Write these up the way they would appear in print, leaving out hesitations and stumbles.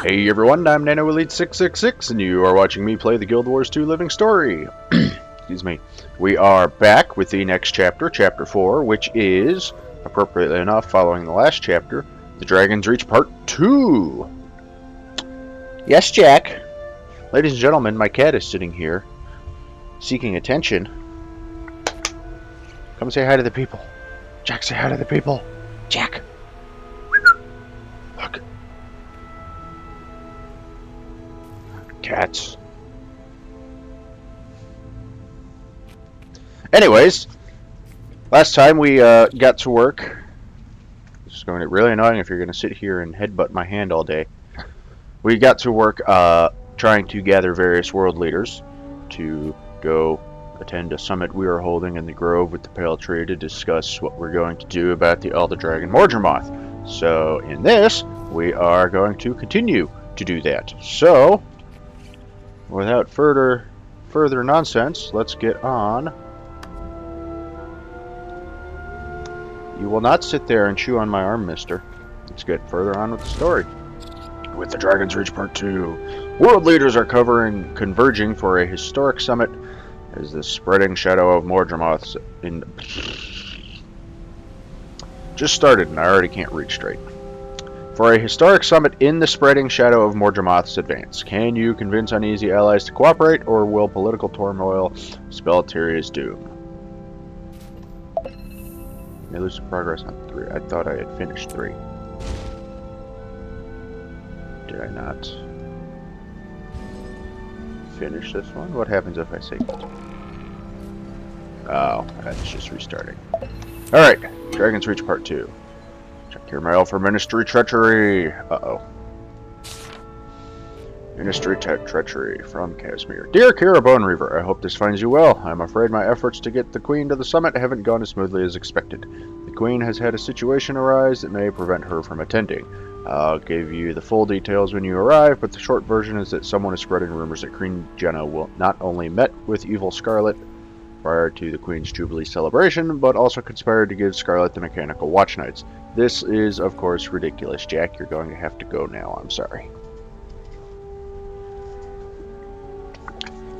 Hey everyone, I'm NanoElite666, and you are watching me play the Guild Wars 2 Living Story. Excuse me. We are back with the next chapter, Chapter 4, which is, appropriately enough, following the last chapter, The Dragon's Reach Part 2. Yes, Jack. Ladies and gentlemen, my cat is sitting here, seeking attention. Come say hi to the people. Jack, say hi to the people. Jack. Look. Cats. Anyways, last time we got to work. This is going to be really annoying if you're going to sit here and headbutt my hand all day. We got to work trying to gather various world leaders to go attend a summit we are holding in the Grove with the Pale Tree to discuss what we're going to do about the Elder Dragon Mordremoth. So in this, we are going to continue to do that. So, without further nonsense, let's get on. You will not sit there and chew on my arm, mister. Let's get further on with the story. With the Dragon's Reach Part 2. World leaders are converging for a historic summit as the spreading shadow of Mordremoth just started and I already can't read straight. For a historic summit in the spreading shadow of Mordremoth's advance. Can you convince uneasy allies to cooperate, or will political turmoil spell Tyria's doom? May lose some progress on 3. I thought I had finished 3. Did I not finish this one? What happens if I save it? Oh, that's just restarting. Alright, Dragon's Reach Part 2. Check your mail for Ministry Treachery. Uh-oh. Ministry Treachery from Kasmeer. Dear Kira Bone Reaver, I hope this finds you well. I'm afraid my efforts to get the Queen to the summit haven't gone as smoothly as expected. The Queen has had a situation arise that may prevent her from attending. I'll give you the full details when you arrive, but the short version is that someone is spreading rumors that Queen Jenna will not only met with Evil Scarlet prior to the Queen's Jubilee celebration, but also conspired to give Scarlet the mechanical watch nights. This is, of course, ridiculous. Jack, you're going to have to go now. I'm sorry.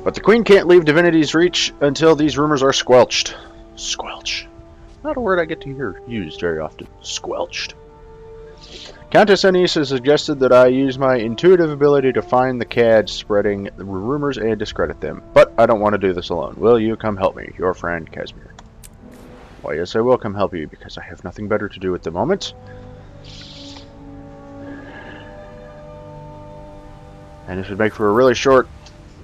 But the Queen can't leave Divinity's reach until these rumors are squelched. Squelch. Not a word I get to hear used very often. Squelched. Countess Anise has suggested that I use my intuitive ability to find the cads spreading the rumors and discredit them. But I don't want to do this alone. Will you come help me? Your friend, Kasmeer. Why, yes, I will come help you, because I have nothing better to do at the moment. And this would make for a really short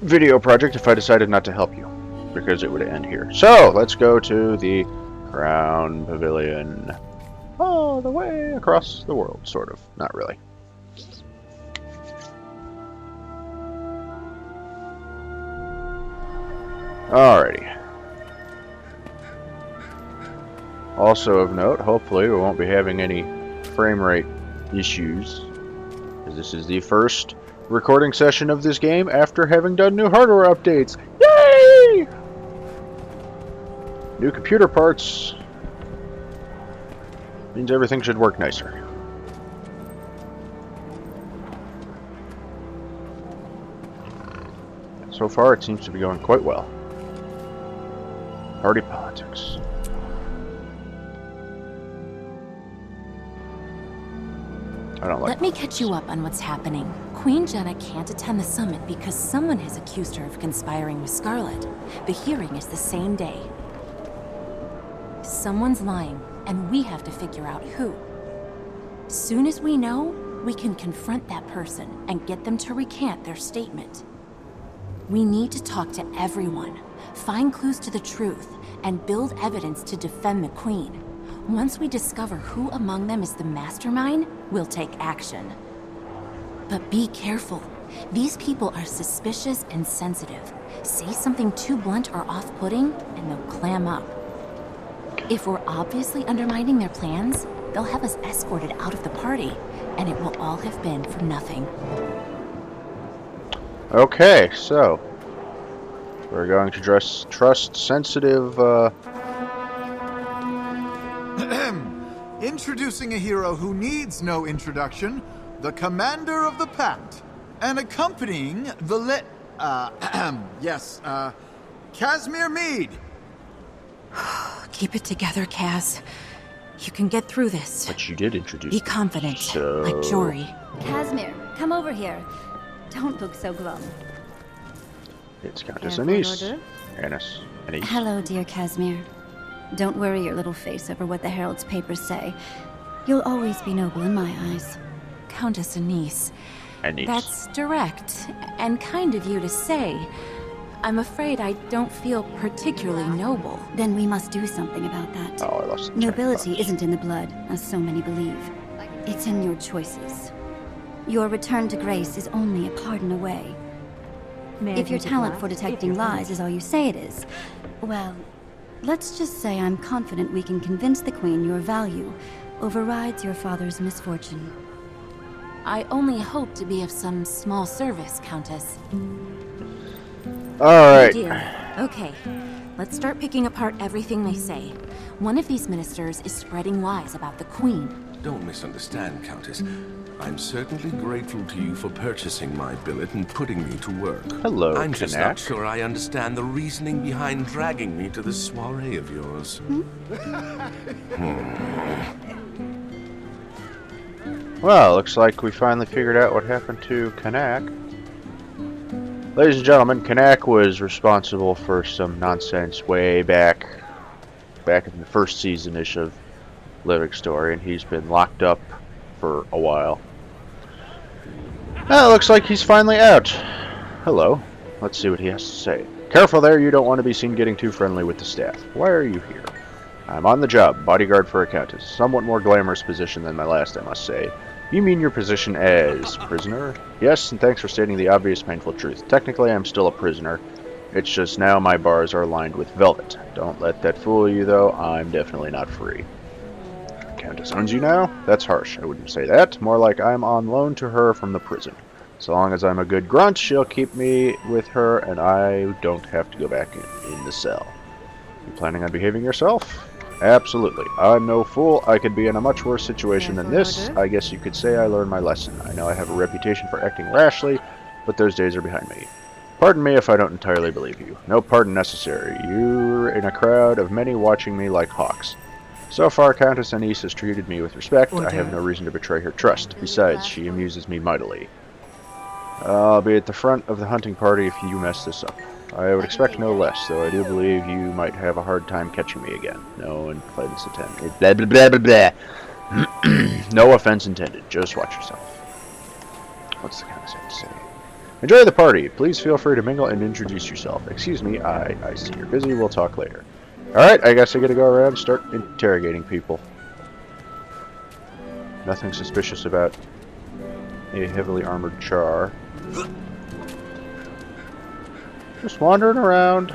video project if I decided not to help you, because it would end here. So, let's go to the Crown Pavilion. All the way across the world, sort of. Not really. Alrighty. Also of note, hopefully we won't be having any frame rate issues, as this is the first recording session of this game after having done new hardware updates. Yay! New computer parts means everything should work nicer. So far it seems to be going quite well. Party politics. I don't like Let me catch you up on what's happening. Queen Jenna can't attend the summit because someone has accused her of conspiring with Scarlet. The hearing is the same day. Someone's lying, and we have to figure out who. Soon as we know, we can confront that person and get them to recant their statement. We need to talk to everyone, find clues to the truth, and build evidence to defend the Queen. Once we discover who among them is the mastermind, we'll take action. But be careful. These people are suspicious and sensitive. Say something too blunt or off-putting, and they'll clam up. If we're obviously undermining their plans, they'll have us escorted out of the party, and it will all have been for nothing. Okay, so we're going to trust sensitive Introducing a hero who needs no introduction, the commander of the Pact, and accompanying the Kasmeer Mead. Keep it together, Kaz. You can get through this. But you did introduce Be me. confident, So... like Jory. Kasmeer, come over here. Don't look so glum. It's Countess Care for an Anise. order? Anise. Anise. Hello, dear Kasmeer. Don't worry your little face over what the Herald's papers say. You'll always be noble in my eyes. Countess Anise. Anise. That's direct and kind of you to say. I'm afraid I don't feel particularly noble. Then we must do something about that. Oh, I lost the Nobility checkbox. isn't in the blood, as so many believe. It's in your choices. Your return to grace is only a pardon away. If your talent for detecting lies is all you say it is, well, let's just say I'm confident we can convince the Queen your value overrides your father's misfortune. I only hope to be of some small service, Countess. Alright. Deal. Okay, let's start picking apart everything they say. One of these ministers is spreading lies about the Queen. Don't misunderstand, Countess. I'm certainly grateful to you for purchasing my billet and putting me to work. Hello, I'm just not Kanak. sure I understand the reasoning behind dragging me to this soiree of yours. Well, looks like we finally figured out what happened to Kanak. Ladies and gentlemen, Kanak was responsible for some nonsense way back in the first season-ish of Living Story, and he's been locked up for a while. Well, looks like he's finally out. Hello. Let's see what he has to say. Careful there, you don't want to be seen getting too friendly with the staff. Why are you here? I'm on the job, bodyguard for a countess. Somewhat more glamorous position than my last, I must say. You mean your position as prisoner? Yes, and thanks for stating the obvious painful truth. Technically, I'm still a prisoner. It's just now my bars are lined with velvet. Don't let that fool you, though. I'm definitely not free. Countess owns you now? That's harsh. I wouldn't say that. More like I'm on loan to her from the prison. So long as I'm a good grunt, she'll keep me with her, and I don't have to go back in the cell. You planning on behaving yourself? Absolutely. I'm no fool. I could be in a much worse situation than this. I guess you could say I learned my lesson. I know I have a reputation for acting rashly, but those days are behind me. Pardon me if I don't entirely believe you. No pardon necessary. You're in a crowd of many watching me like hawks. So far, Countess Anise has treated me with respect. I have no reason to betray her trust. Besides, she amuses me mightily. I'll be at the front of the hunting party if you mess this up. I would expect no less, though I do believe you might have a hard time catching me again. No offense intended. Blah, blah, blah, blah, blah. No offense intended. Just watch yourself. What's the Countess have to say? Enjoy the party. Please feel free to mingle and introduce yourself. Excuse me, I see you're busy. We'll talk later. Alright, I guess I gotta go around and start interrogating people. Nothing suspicious about a heavily armored char. Just wandering around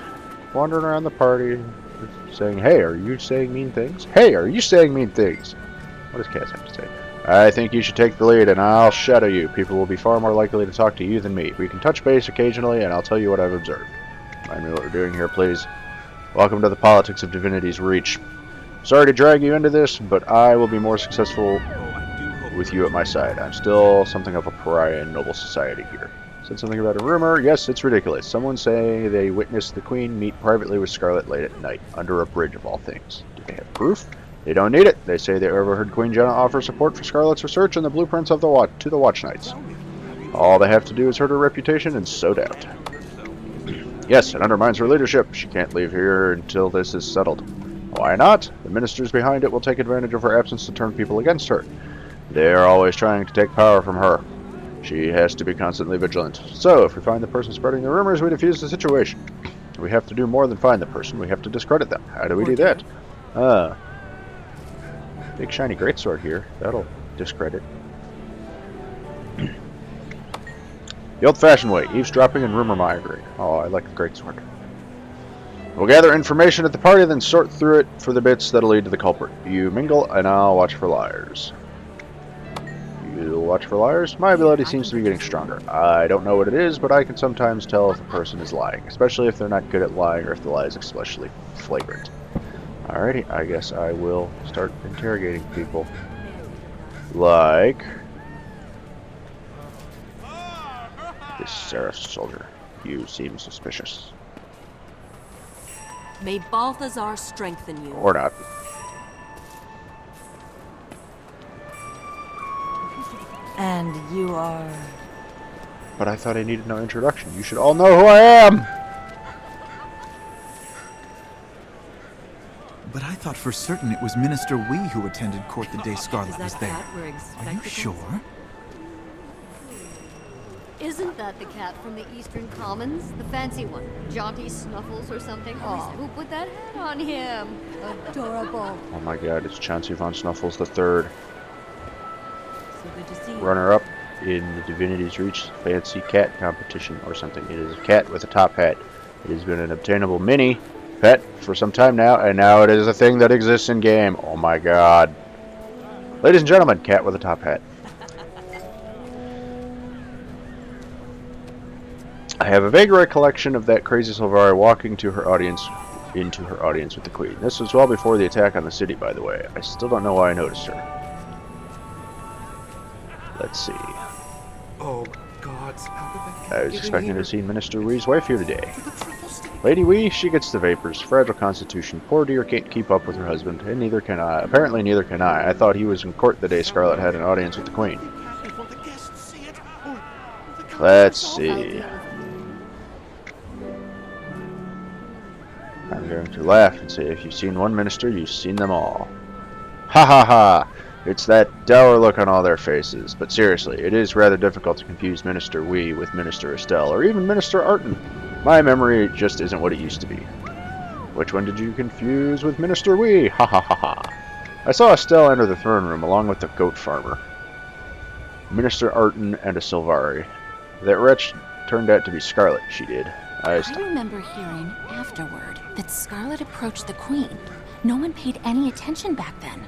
the party, saying, hey, are you saying mean things? Hey, are you saying mean things? What does Cass have to say? I think you should take the lead, and I'll shadow you. People will be far more likely to talk to you than me. We can touch base occasionally, and I'll tell you what I've observed. Remind me what we're doing here, please. Welcome to the politics of Divinity's Reach. Sorry to drag you into this, but I will be more successful with you at my side. I'm still something of a pariah in noble society here. Said something about a rumor. Yes, it's ridiculous. Someone saying they witnessed the Queen meet privately with Scarlet late at night, under a bridge of all things. Do they have proof? They don't need it. They say they overheard Queen Jenna offer support for Scarlet's research and the blueprints of the to the Watch Knights. All they have to do is hurt her reputation and sow doubt. Yes, it undermines her leadership. She can't leave here until this is settled. Why not? The ministers behind it will take advantage of her absence to turn people against her. They are always trying to take power from her. She has to be constantly vigilant. So, if we find the person spreading the rumors, we defuse the situation. We have to do more than find the person. We have to discredit them. How do we do that? Big shiny greatsword here. That'll discredit. The old-fashioned way, eavesdropping and rumor mongering. Oh, I like the greatsword. We'll gather information at the party, then sort through it for the bits that'll lead to the culprit. You mingle, and I'll watch for liars. You'll watch for liars? My ability seems to be getting stronger. I don't know what it is, but I can sometimes tell if a person is lying, especially if they're not good at lying or if the lie is especially flagrant. Alrighty, I guess I will start interrogating people. Like... This Seraph soldier. You seem suspicious. May Balthazar strengthen you. Or not. And you are... But I thought I needed no introduction. You should all know who I am! But I thought for certain it was Minister Wee who attended court the day Is Scarlet that was there. cat we're Are you expecting? sure? Isn't that the cat from the Eastern Commons? The fancy one? Jaunty Snuffles or something? Oh, who put that hat on him? Adorable. Oh my god, it's Chauncey Von Snuffles III. So good to see you. Runner-up in the Divinity's Reach Fancy Cat Competition or something. It is a cat with a top hat. It has been an obtainable mini pet for some time now, and now it is a thing that exists in game. Oh my god. Ladies and gentlemen, cat with a top hat. I have a vague recollection of that crazy Sylvari walking into her audience with the Queen. This was well before the attack on the city, by the way. I still don't know why I noticed her. Let's see. Oh, gods, how did that I was expecting to see Minister Wee's wife here today. Lady Wee, she gets the vapors. Fragile constitution. Poor dear can't keep up with her husband, and neither can I. Apparently neither can I. I thought he was in court the day Scarlet had an audience with the Queen. Let's see. I'm going to laugh and say, if you've seen one minister, you've seen them all. Ha ha ha! It's that dour look on all their faces. But seriously, it is rather difficult to confuse Minister Wee with Minister Estelle, or even Minister Arton. My memory just isn't what it used to be. Which one did you confuse with Minister Wee? Ha ha ha ha. I saw Estelle enter the throne room along with the goat farmer. Minister Arton and a Sylvari. That wretch turned out to be Scarlet, she did. I remember hearing afterward that Scarlet approached the Queen. No one paid any attention back then.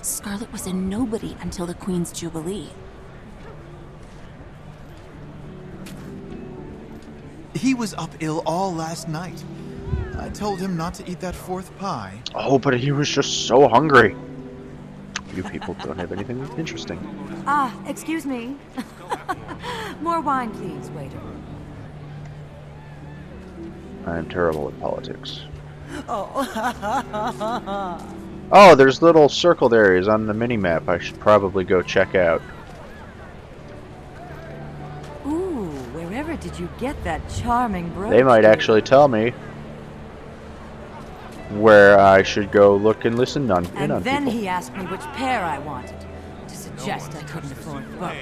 Scarlet was a nobody until the Queen's Jubilee. He was up ill all last night. I told him not to eat that fourth pie. Oh, but he was just so hungry. You people don't have anything interesting. Ah, excuse me. More wine, please, waiter. I am terrible at politics. Oh. Oh, there's little circled areas on the mini-map I should probably go check out. Ooh, wherever did you get that charming brooch? They might actually tell me where I should go look and listen in And on then people. he asked me which pair I wanted, to suggest I couldn't afford both.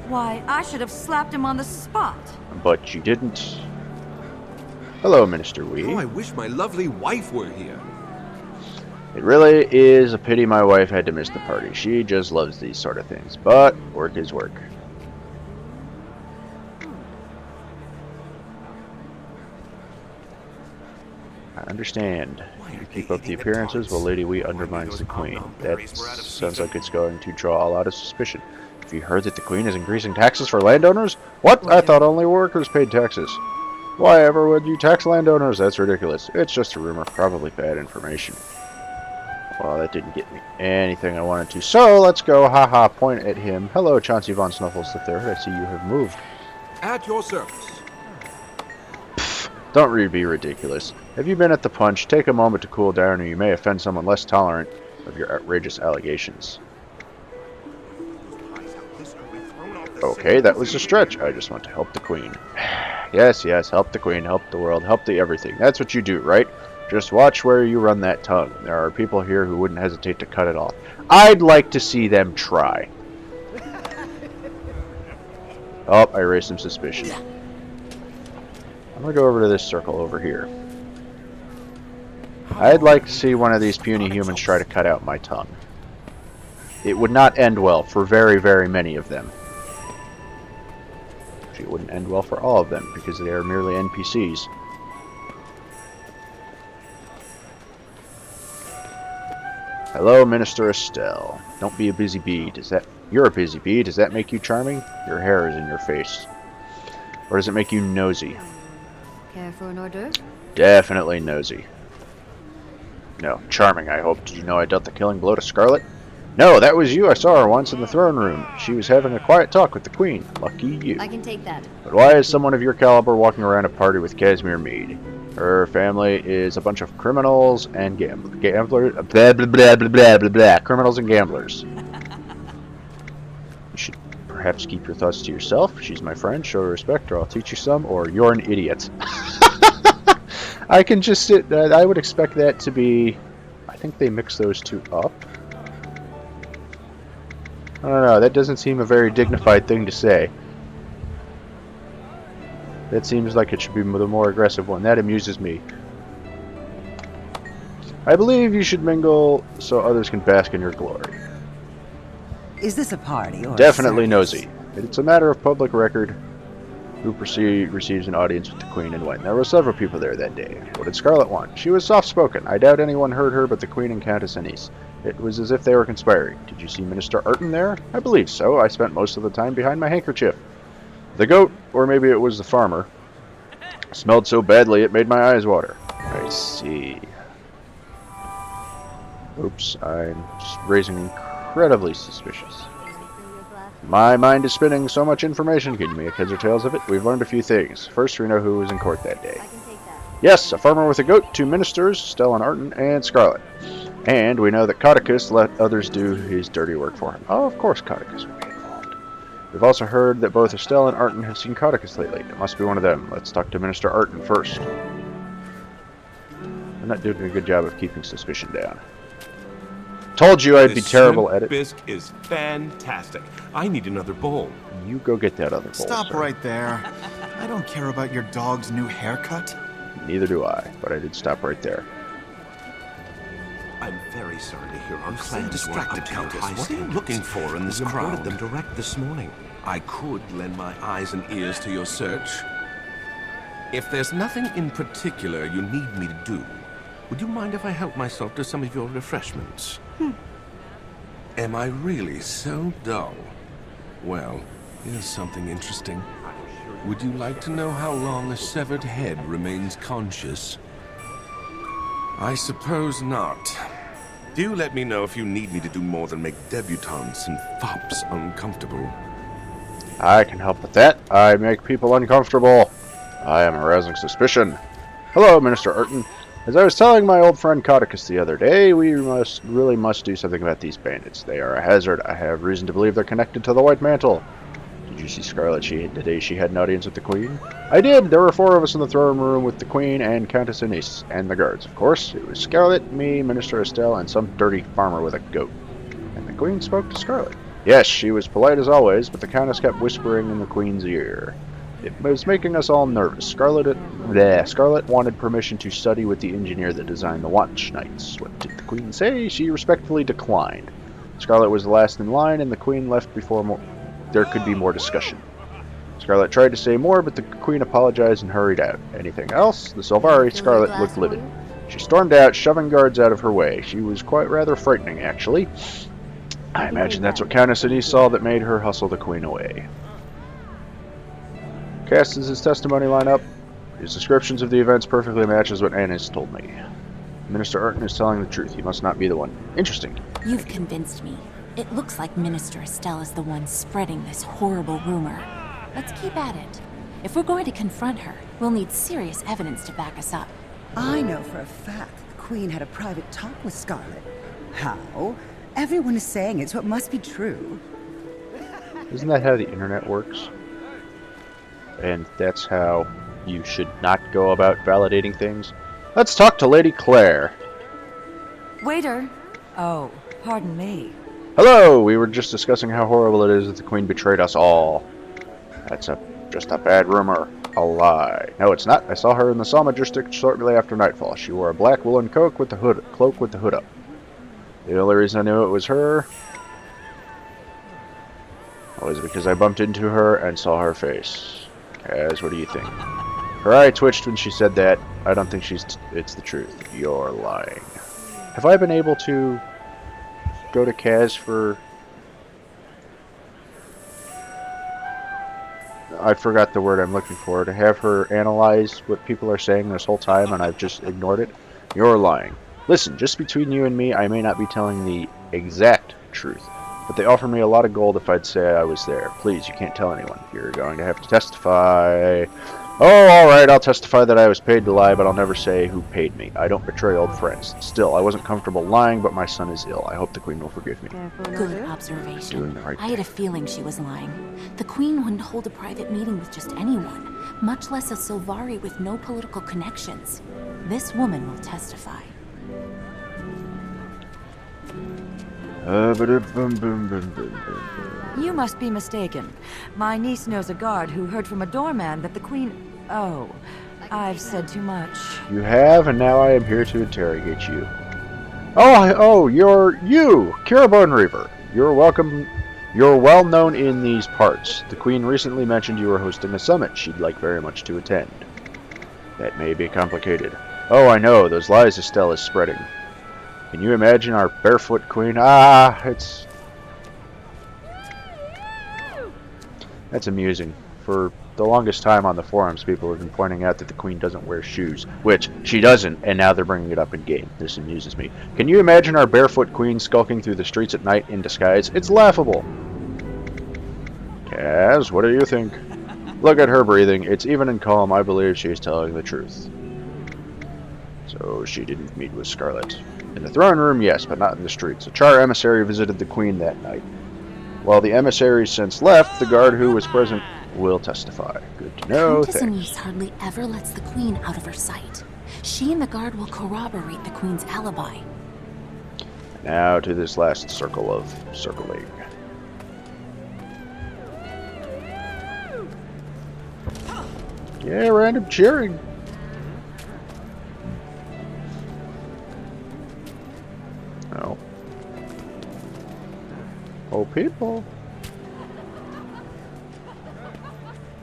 Why, I should have slapped him on the spot. But you didn't. Hello, Minister Wee. Oh, I wish my lovely wife were here. It really is a pity my wife had to miss the party. She just loves these sort of things. But work is work. I understand. You keep up the appearances while Lady Wee undermines the Queen. That sounds like it's going to draw a lot of suspicion. Have you heard that the Queen is increasing taxes for landowners? What? I thought only workers paid taxes. Why ever would you tax landowners? That's ridiculous. It's just a rumor. Probably bad information. Well, that didn't get me anything I wanted to. So, let's go. Haha, point at him. Hello, Chauncey Von Snuffles III. I see you have moved. At your service. Don't be ridiculous. Have you been at the punch? Take a moment to cool down, or you may offend someone less tolerant of your outrageous allegations. Okay, that was a stretch. I just want to help the Queen. Yes, yes, help the Queen, help the world, help the everything. That's what you do, right? Just watch where you run that tongue. There are people here who wouldn't hesitate to cut it off. I'd like to see them try. Oh, I raised some suspicion. I'm gonna go over to this circle over here. I'd like to see one of these puny humans try to cut out my tongue. It would not end well for very, very many of them. Actually, it wouldn't end well for all of them because they are merely NPCs. Hello, Minister Estelle. Don't be a busy bee. You're a busy bee. Does that make you charming? Your hair is in your face. Or does it make you nosy? Care for an hors d'oeuvre? Definitely nosy. No, charming, I hope. Did you know I dealt the killing blow to Scarlet? No, that was you. I saw her once in the throne room. She was having a quiet talk with the queen. Lucky you. I can take that. But why is someone of your caliber walking around a party with Kasmeer Mead? Her family is a bunch of criminals and gamblers. Blah, blah, blah, blah, blah, blah, blah. Criminals and gamblers. You should perhaps keep your thoughts to yourself. She's my friend. Show her respect, or I'll teach you some, or you're an idiot. I can just sit. I would expect that to be. I think they mix those two up. I don't know. That doesn't seem a very dignified thing to say. That seems like it should be the more aggressive one. That amuses me. I believe you should mingle so others can bask in your glory. Is this a party or Definitely a nosy. It's a matter of public record who receives an audience with the Queen and when. There were several people there that day. What did Scarlet want? She was soft-spoken. I doubt anyone heard her but the Queen and Countess Anise. It was as if they were conspiring. Did you see Minister Arton there? I believe so. I spent most of the time behind my handkerchief. The goat, or maybe it was the farmer, smelled so badly it made my eyes water. I see. Oops, I'm just raising incredibly suspicious. My mind is spinning so much information. Can you make heads or tails of it? We've learned a few things. First, we know who was in court that day. I can take that. Yes, a farmer with a goat, 2 ministers, Stellan Arton and Scarlet. And we know that Codicus let others do his dirty work for him. Oh, of course Codicus would be involved. We've also heard that both Estelle and Arton have seen Codicus lately. It must be one of them. Let's talk to Minister Arton first. I'm not doing a good job of keeping suspicion down. Told you I'd be terrible at it. This bisque is fantastic. I need another bowl. You go get that other bowl, Stop sir. right there. I don't care about your dog's new haircut. Neither do I, but I did stop right there. I'm very sorry to hear our You seem plans distracted, were up to your Countess. high What are you standards. looking for in this You crowd? reported them direct this morning. I could lend my eyes and ears to your search. If there's nothing in particular you need me to do, would you mind if I help myself to some of your refreshments? Am I really so dull? Well, here's something interesting. Would you like to know how long a severed head remains conscious? I suppose not. Do let me know if you need me to do more than make debutantes and fops uncomfortable. I can help with that. I make people uncomfortable. I am arousing suspicion. Hello, Minister Arton. As I was telling my old friend Codicus the other day, we really must do something about these bandits. They are a hazard. I have reason to believe they're connected to the White Mantle. Did you see Scarlet the day she had an audience with the Queen? I did. There were 4 of us in the throne room with the Queen and Countess Anise, and the guards, of course. It was Scarlet, me, Minister Estelle, and some dirty farmer with a goat. And the Queen spoke to Scarlet. Yes, she was polite as always, but the Countess kept whispering in the Queen's ear. It was making us all nervous. Scarlet wanted permission to study with the engineer that designed the Watch Knights. What did the Queen say? She respectfully declined. Scarlet was the last in line, and the Queen left before there could be more discussion. Scarlet tried to say more, but the Queen apologized and hurried out. Anything else? The Silvari, Scarlet looked livid. She stormed out, shoving guards out of her way. She was quite rather frightening, actually. I imagine that's what Countess Anise saw that made her hustle the Queen away. Cass, does his testimony line up? His descriptions of the events perfectly matches what Annis told me. Minister Arton is telling the truth. He must not be the one. Interesting. You've convinced me. It looks like Minister Estelle is the one spreading this horrible rumor. Let's keep at it. If we're going to confront her, we'll need serious evidence to back us up. I know for a fact the Queen had a private talk with Scarlet. How? Everyone is saying it, so it must be true. Isn't that how the internet works? And that's how you should not go about validating things? Let's talk to Lady Claire. Waiter. Oh, pardon me. Hello! We were just discussing how horrible it is that the Queen betrayed us all. That's just a bad rumor. A lie. No, it's not. I saw her in the Sama district shortly after nightfall. She wore a black woolen cloak with the hood up. The only reason I knew it was her was because I bumped into her and saw her face. Kaz, what do you think? Her eye twitched when she said that. I don't think it's the truth. You're lying. Have I been able to go to Kaz for... I forgot the word I'm looking for. To have her analyze what people are saying this whole time and I've just ignored it? You're lying. Listen, just between you and me, I may not be telling the exact truth. But they offered me a lot of gold if I'd say I was there. Please, you can't tell anyone. You're going to have to testify. Oh, alright, I'll testify that I was paid to lie, but I'll never say who paid me. I don't betray old friends. Still, I wasn't comfortable lying, but my son is ill. I hope the Queen will forgive me. Good observation. Doing the right I had a feeling she was lying. The Queen wouldn't hold a private meeting with just anyone, much less a Sylvari with no political connections. This woman will testify. You must be mistaken. My niece knows a guard who heard from a doorman that the Queen... Oh, I've said too much. You have, and now I am here to interrogate you. Oh, you're you, Kira Bone Reaver. You're welcome. You're well known in these parts. The Queen recently mentioned you were hosting a summit she'd like very much to attend. That may be complicated. Oh, I know, those lies Estelle is spreading. Can you imagine our barefoot Queen? That's amusing. For the longest time on the forums, people have been pointing out that the Queen doesn't wear shoes, which she doesn't, and now they're bringing it up in game. This amuses me. Can you imagine our barefoot Queen skulking through the streets at night in disguise? It's laughable. Kaz, what do you think? Look at her breathing. It's even and calm. I believe she's telling the truth. So she didn't meet with Scarlet. In the throne room, yes, but not in the streets. A Char emissary visited the Queen that night. While the emissaries since left, the guard who was present will testify. Good to know. Countess Anise hardly ever lets the Queen out of her sight. She and the guard will corroborate the Queen's alibi. Now to this last circle of circling. Yeah, random cheering. Oh. Oh, people.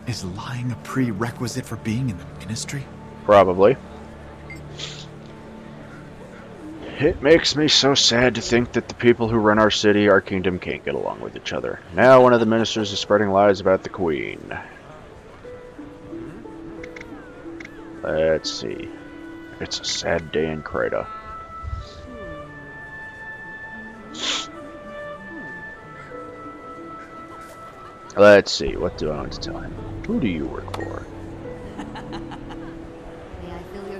Is lying a prerequisite for being in the ministry? Probably. It makes me so sad to think that the people who run our city, our kingdom, can't get along with each other. Now one of the ministers is spreading lies about the Queen. Let's see. It's a sad day in Kreta. Let's see, what do I want to tell him? Who do you work for?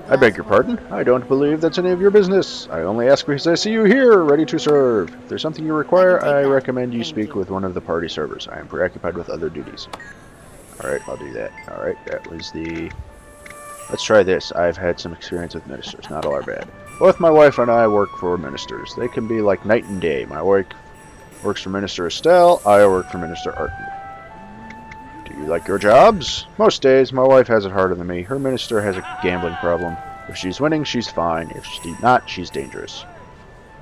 I beg your pardon? I don't believe that's any of your business. I only ask because I see you here, ready to serve. If there's something you require, I recommend you speak with one of the party servers. I am preoccupied with other duties. Alright, I'll do that. Alright, that was the... Let's try this. I've had some experience with ministers. Not all are bad. Both my wife and I work for ministers. They can be like night and day. My wife works for Minister Estelle. I work for Minister Arton. Do you like your jobs? Most days, my wife has it harder than me. Her minister has a gambling problem. If she's winning, she's fine. If she's not, she's dangerous.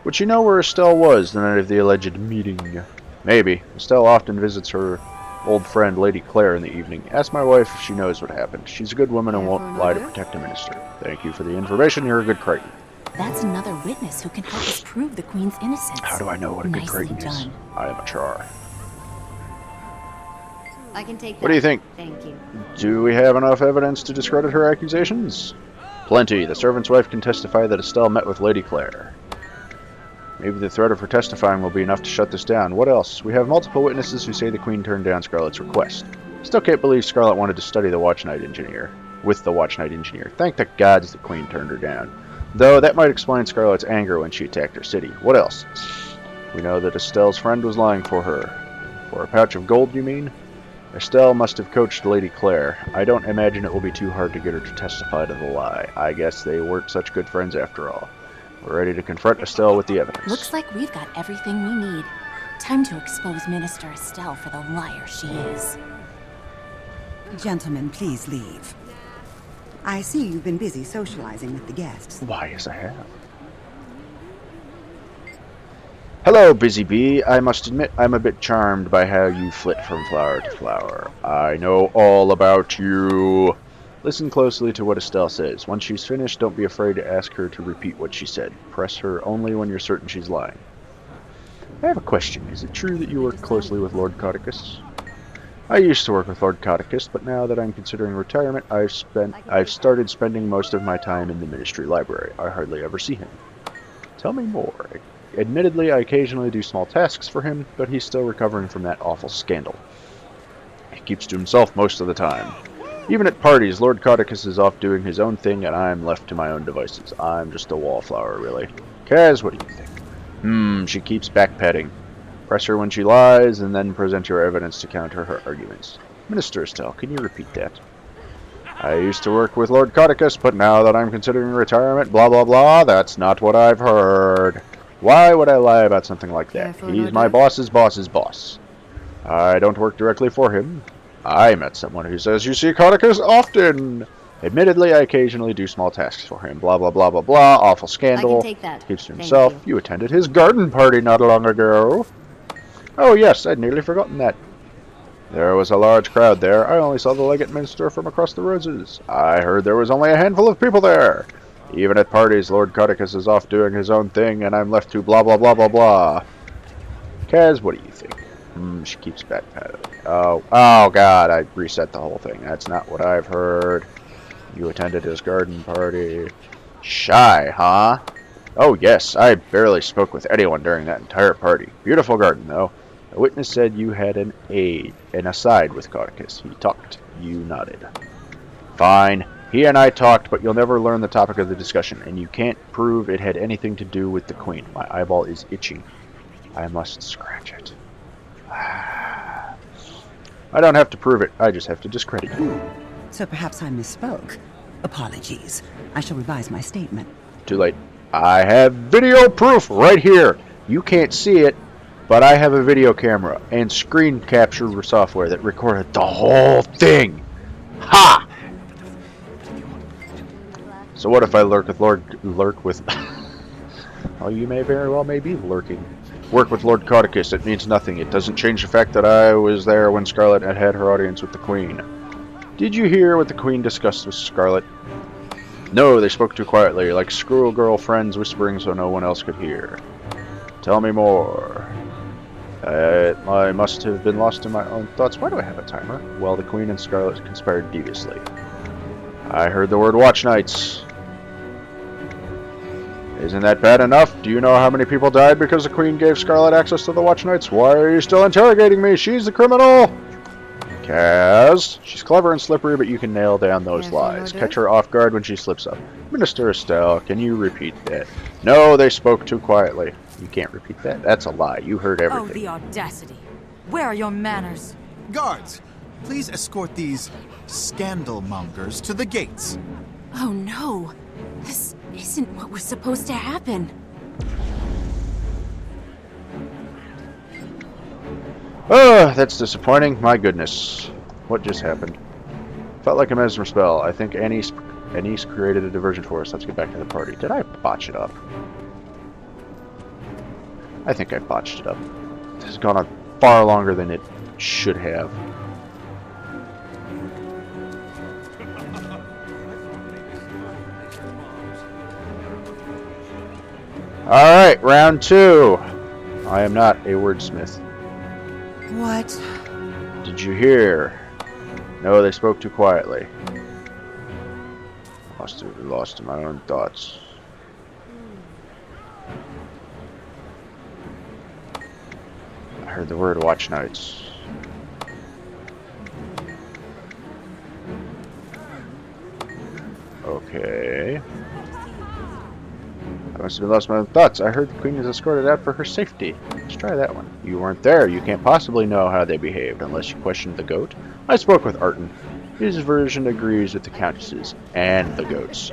Would she know where Estelle was the night of the alleged meeting? Maybe. Estelle often visits her old friend, Lady Claire, in the evening. Ask my wife if she knows what happened. She's a good woman and won't lie to protect a minister. Thank you for the information. You're a good Crichton. That's another witness who can help us prove the Queen's innocence. How do I know what a good Nicely Crichton is? done. I am a Char. I can take that. What do you think? Thank you. Do we have enough evidence to discredit her accusations? Plenty. The servant's wife can testify that Estelle met with Lady Claire. Maybe the threat of her testifying will be enough to shut this down. What else? We have multiple witnesses who say the Queen turned down Scarlet's request. Still can't believe Scarlet wanted to study the Watch Night Engineer. With the Watch Night Engineer. Thank the gods the Queen turned her down. Though that might explain Scarlet's anger when she attacked her city. What else? We know that Estelle's friend was lying for her. For a pouch of gold, you mean? Estelle must have coached Lady Claire. I don't imagine it will be too hard to get her to testify to the lie. I guess they weren't such good friends after all. We're ready to confront Estelle with the evidence. Looks like we've got everything we need. Time to expose Minister Estelle for the liar she is. Gentlemen, please leave. I see you've been busy socializing with the guests. Why, yes I have. Hello, Busy Bee. I must admit I'm a bit charmed by how you flit from flower to flower. I know all about you. Listen closely to what Estelle says. Once she's finished, don't be afraid to ask her to repeat what she said. Press her only when you're certain she's lying. I have a question. Is it true that you work closely with Lord Codicus? I used to work with Lord Codicus, but now that I'm considering retirement, I've started spending most of my time in the Ministry Library. I hardly ever see him. Tell me more. Admittedly, I occasionally do small tasks for him, but he's still recovering from that awful scandal. He keeps to himself most of the time. Even at parties, Lord Codicus is off doing his own thing, and I'm left to my own devices. I'm just a wallflower, really. Kaz, what do you think? She keeps backpedalling. Press her when she lies, and then present your evidence to counter her arguments. Minister Estelle, can you repeat that? I used to work with Lord Codicus, but now that I'm considering retirement, blah blah blah, that's not what I've heard. Why would I lie about something like that? He's my boss's boss's boss. I don't work directly for him. I met someone who says you see Codicus often. Admittedly, I occasionally do small tasks for him. Blah blah blah blah blah. Awful scandal. I can take that. Keeps to himself. You attended his garden party not long ago. Oh yes, I'd nearly forgotten that. There was a large crowd there. I only saw the legate minister from across the roses. I heard there was only a handful of people there. Even at parties, Lord Codicus is off doing his own thing, and I'm left to blah blah blah blah blah. Kaz, what do you think? She keeps backpedaling. Oh God, I reset the whole thing. That's not what I've heard. You attended his garden party. Shy, huh? Oh yes, I barely spoke with anyone during that entire party. Beautiful garden, though. A witness said you had an aside with Codicus. He talked. You nodded. Fine. He and I talked, but you'll never learn the topic of the discussion, and you can't prove it had anything to do with the Queen. My eyeball is itching. I must scratch it. I don't have to prove it. I just have to discredit you. So perhaps I misspoke. Apologies. I shall revise my statement. Too late. I have video proof right here. You can't see it, but I have a video camera and screen capture software that recorded the whole thing. Ha! So what if I lurk with oh, you may very well be lurking. Work with Lord Codicus. It means nothing. It doesn't change the fact that I was there when Scarlet had her audience with the Queen. Did you hear what the Queen discussed with Scarlet? No, they spoke too quietly, like squirrel girl friends whispering so no one else could hear. Tell me more. I must have been lost in my own thoughts. Why do I have a timer? Well, the Queen and Scarlet conspired deviously. I heard the word watch nights. Isn't that bad enough? Do you know how many people died because the Queen gave Scarlet access to the watch nights? Why are you still interrogating me? She's the criminal! Kaz. She's clever and slippery, but you can nail down those lies. Catch her off guard when she slips up. Minister Estelle, can you repeat that? No, they spoke too quietly. You can't repeat that? That's a lie. You heard everything. Oh, the audacity. Where are your manners? Guards, please escort these scandal mongers to the gates. Oh no. This isn't what was supposed to happen. Oh, that's disappointing. My goodness. What just happened? Felt like a mesmer spell. I think Anise created a diversion for us. Let's get back to the party. Did I botch it up? I think I botched it up. This has gone on far longer than it should have. Alright, round 2. I am not a wordsmith. What? Did you hear? No, they spoke too quietly. Lost in my own thoughts. I heard the word watch nights. Okay. I must have lost my own thoughts. I heard the Queen is escorted out for her safety. Let's try that one. You weren't there. You can't possibly know how they behaved unless you questioned the goat. I spoke with Arton. His version agrees with the Countess's and the goat's.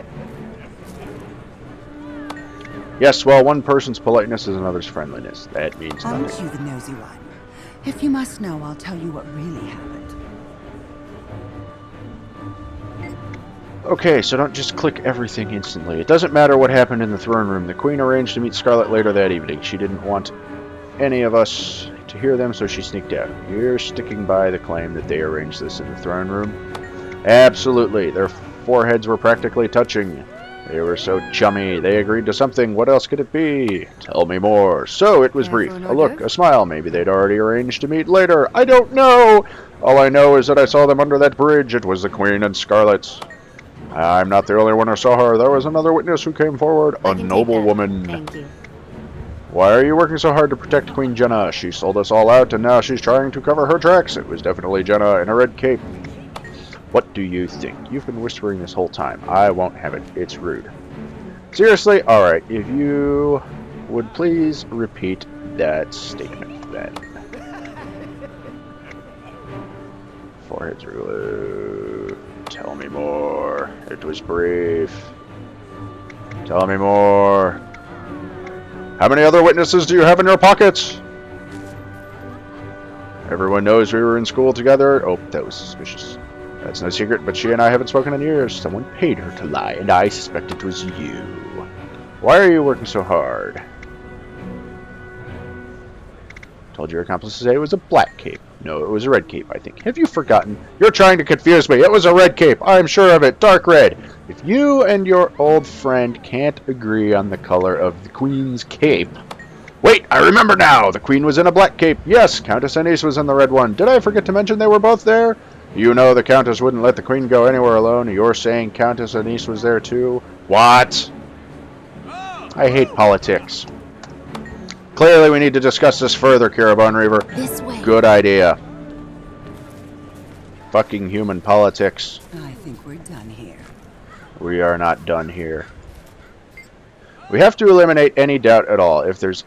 Yes, well, one person's politeness is another's friendliness. That means Aren't nothing. you the nosy one? If you must know, I'll tell you what really happened. Okay, so don't just click everything instantly. It doesn't matter what happened in the throne room. The Queen arranged to meet Scarlet later that evening. She didn't want any of us to hear them, so she sneaked out. You're sticking by the claim that they arranged this in the throne room? Absolutely. Their foreheads were practically touching. They were so chummy. They agreed to something. What else could it be? Tell me more. So it was brief. A look, a smile. Maybe they'd already arranged to meet later. I don't know. All I know is that I saw them under that bridge. It was the Queen and Scarlet. I'm not the only one who saw her. There was another witness who came forward. A noble woman. Thank you. Why are you working so hard to protect Queen Jenna? She sold us all out, and now she's trying to cover her tracks. It was definitely Jenna in a red cape. What do you think? You've been whispering this whole time. I won't have it. It's rude. Seriously? Alright, if you would please repeat that statement then. Forehead's reload. Tell me more. It was brief. Tell me more. How many other witnesses do you have in your pockets? Everyone knows we were in school together. Oh, that was suspicious. That's no secret, but she and I haven't spoken in years. Someone paid her to lie, and I suspect it was you. Why are you working so hard? Told your accomplice to say it was a black cape. No, it was a red cape, I think. Have you forgotten? You're trying to confuse me. It was a red cape. I'm sure of it. Dark red. If you and your old friend can't agree on the color of the Queen's cape... Wait, I remember now. The Queen was in a black cape. Yes, Countess Anise was in the red one. Did I forget to mention they were both there? You know the Countess wouldn't let the Queen go anywhere alone. You're saying Countess Anise was there too? What? I hate politics. Clearly we need to discuss this further, Kirabon Reaver. This way. Good idea. Fucking human politics. I think we're done here. We are not done here. We have to eliminate any doubt at all. If there's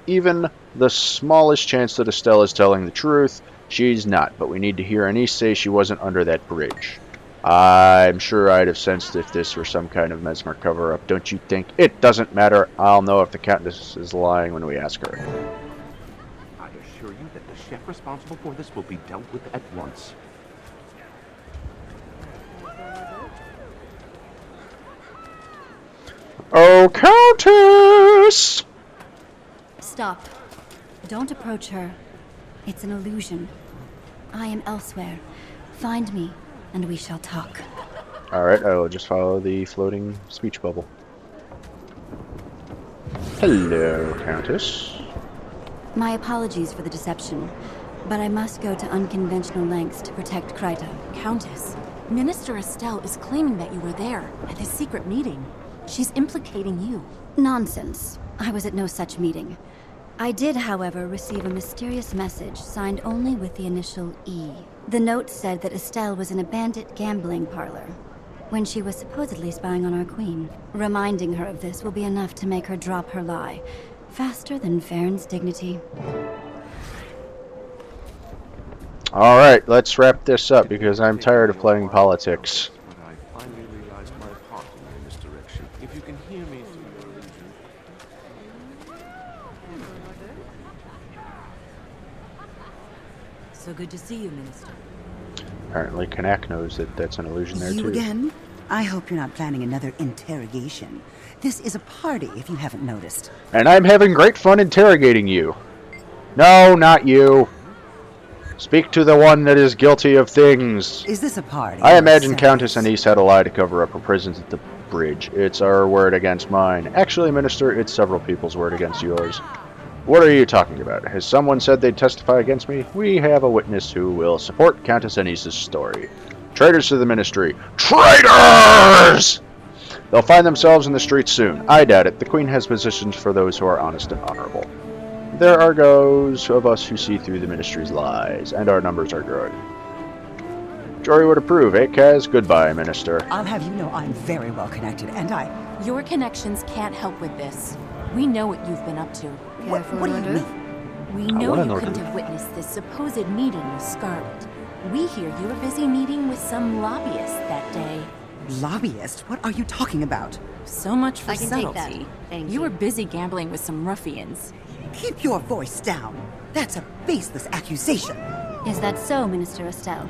even the smallest chance that Estelle is telling the truth, she's not. But we need to hear Anise say she wasn't under that bridge. I'm sure I'd have sensed if this were some kind of Mesmer cover-up, don't you think? It doesn't matter. I'll know if the Countess is lying when we ask her. I assure you that the chef responsible for this will be dealt with at once. Oh, Countess! Stop. Don't approach her. It's an illusion. I am elsewhere. Find me, and we shall talk. Alright, I will just follow the floating speech bubble. Hello, Countess. My apologies for the deception, but I must go to unconventional lengths to protect Kryta. Countess, Minister Estelle is claiming that you were there at this secret meeting. She's implicating you. Nonsense. I was at no such meeting. I did, however, receive a mysterious message signed only with the initial E. The note said that Estelle was in a bandit gambling parlor when she was supposedly spying on our queen. Reminding her of this will be enough to make her drop her lie, faster than Farron's dignity. Alright, let's wrap this up because I'm tired of playing politics. But I finally realized my part in this direction. If you can hear me through your illusion. So good to see you, Minister. Apparently Kanak knows that that's an illusion there You too. again? I hope you're not planning another interrogation. This is a party, if you haven't noticed. And I'm having great fun interrogating you. No, not you. Speak to the one that is guilty of things. Is this a party? I or imagine sex? Countess Anise had a lie to cover up her presence at the bridge. It's our word against mine. Actually, Minister, it's several people's word against yours. What are you talking about? Has someone said they'd testify against me? We have a witness who will support Countess Anise's story. Traitors to the Ministry. Traitors! They'll find themselves in the streets soon. I doubt it. The Queen has positions for those who are honest and honorable. There are those of us who see through the Ministry's lies, and our numbers are growing. Jory would approve, eh, Kaz? Goodbye, Minister. I'll have you know I'm very well connected, and I... Your connections can't help with this. We know what you've been up to. What do you mean? We I know wanna you know couldn't the- have witnessed this supposed meeting with Scarlet. We hear you were busy meeting with some lobbyist that day. Lobbyist? What are you talking about? So much for I can take subtlety. that. Thank You you. were busy gambling with some ruffians. Keep your voice down. That's a baseless accusation. Is that so, Minister Estelle?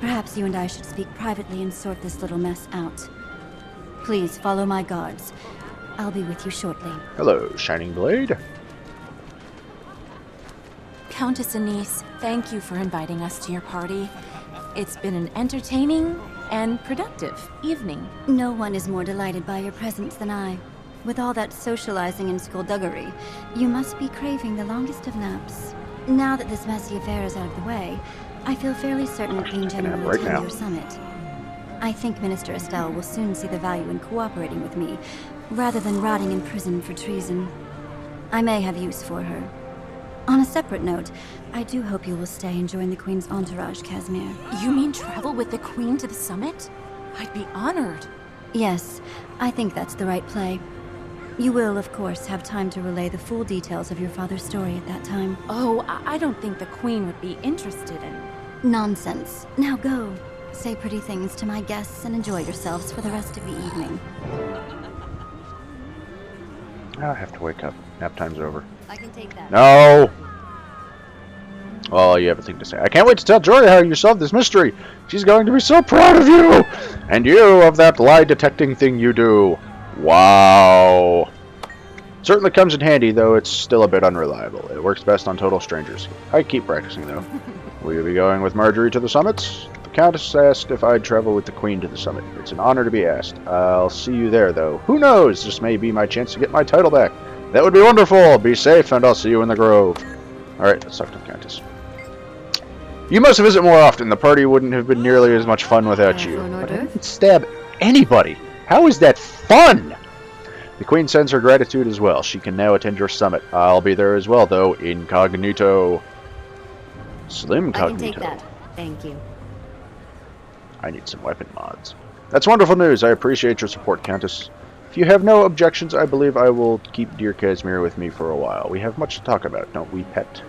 Perhaps you and I should speak privately and sort this little mess out. Please follow my guards. I'll be with you shortly. Hello, Shining Blade. Countess Anise, thank you for inviting us to your party. It's been an entertaining and productive evening. No one is more delighted by your presence than I. With all that socializing and skullduggery, you must be craving the longest of naps. Now that this messy affair is out of the way, I feel fairly certain Queen Jenna nap will right attend now. your summit. I think Minister Estelle will soon see the value in cooperating with me, rather than rotting in prison for treason. I may have use for her. On a separate note, I do hope you will stay and join the Queen's entourage, Kasmeer. You mean travel with the Queen to the summit? I'd be honored. Yes, I think that's the right play. You will, of course, have time to relay the full details of your father's story at that time. Oh, I don't think the Queen would be interested in... Nonsense. Now go. Say pretty things to my guests and enjoy yourselves for the rest of the evening. I have to wake up. Nap time's over. I can take that. No! Oh, you have a thing to say. I can't wait to tell Jory how you solved this mystery. She's going to be so proud of you! And you of that lie detecting thing you do. Wow. Certainly comes in handy, though it's still a bit unreliable. It works best on total strangers. I keep practicing, though. Will you be going with Marjorie to the summits? The Countess asked if I'd travel with the Queen to the summit. It's an honor to be asked. I'll see you there, though. Who knows? This may be my chance to get my title back. That would be wonderful. Be safe, and I'll see you in the Grove. Alright, let's talk to the Countess. You must visit more often. The party wouldn't have been nearly as much fun without you. But I didn't stab anybody. How is that fun? The Queen sends her gratitude as well. She can now attend your summit. I'll be there as well, though, incognito. Slim I can take cognito. that. Thank you. I need some weapon mods. That's wonderful news. I appreciate your support, Countess. If you have no objections, I believe I will keep dear Kasmeer with me for a while. We have much to talk about, don't we, pet?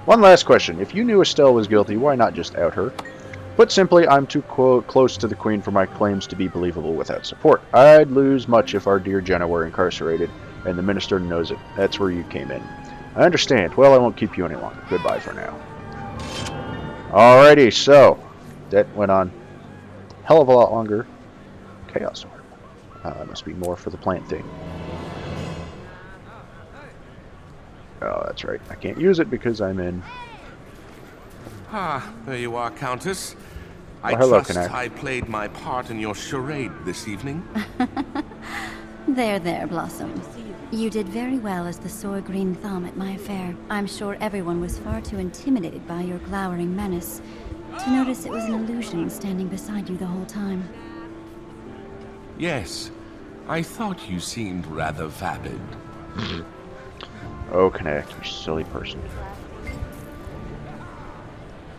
One last question. If you knew Estelle was guilty, why not just out her? Put simply, I'm too close to the Queen for my claims to be believable without support. I'd lose much if our dear Jenna were incarcerated, and the Minister knows it. That's where you came in. I understand. Well, I won't keep you any longer. Goodbye for now. Alrighty, so that went on a hell of a lot longer. Chaos Orb. Must be more for the plant thing. Oh, that's right. I can't use it because I'm in. Ah, there you are, Countess. I hello, trust Connect. I played my part in your charade this evening. There, Blossom. You did very well as the sore green thumb at my affair. I'm sure everyone was far too intimidated by your glowering menace to notice it was an illusion standing beside you the whole time. Yes, I thought you seemed rather vapid. Oh, Connect, you silly person.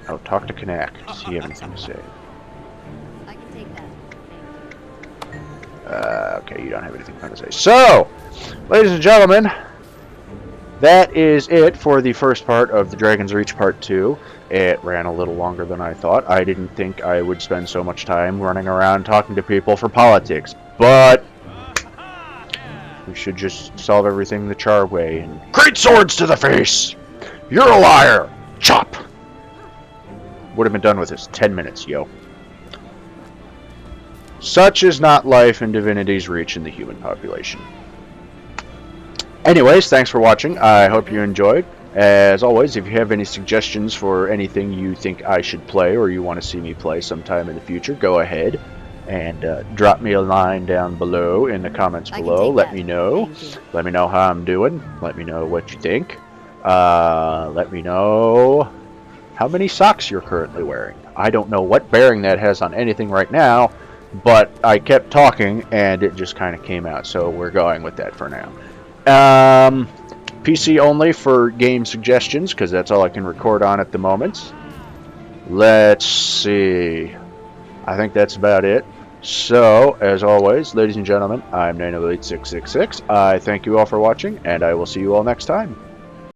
Oh, talk to Connect. Does he have anything to say? I can take that. Okay, you don't have anything fun to say. So, ladies and gentlemen, that is it for the first part of the Dragon's Reach Part 2. It ran a little longer than I thought. I didn't think I would spend so much time running around talking to people for politics, but we should just solve everything the Char way and great swords to the face! You're a liar! Chop! Would have been done with this 10 minutes, yo. Such is not life in Divinity's Reach in the human population. Anyways, thanks for watching. I hope you enjoyed. As always, if you have any suggestions for anything you think I should play or you want to see me play sometime in the future, go ahead and drop me a line down below in the comments below. Let me know. Let me know how I'm doing. Let me know what you think. Let me know how many socks you're currently wearing. I don't know what bearing that has on anything right now, but I kept talking and it just kind of came out, so we're going with that for now. PC only for game suggestions, because that's all I can record on at the moment. Let's see. I think that's about it. So, as always, ladies and gentlemen, I'm NanoElite666. I thank you all for watching, and I will see you all next time.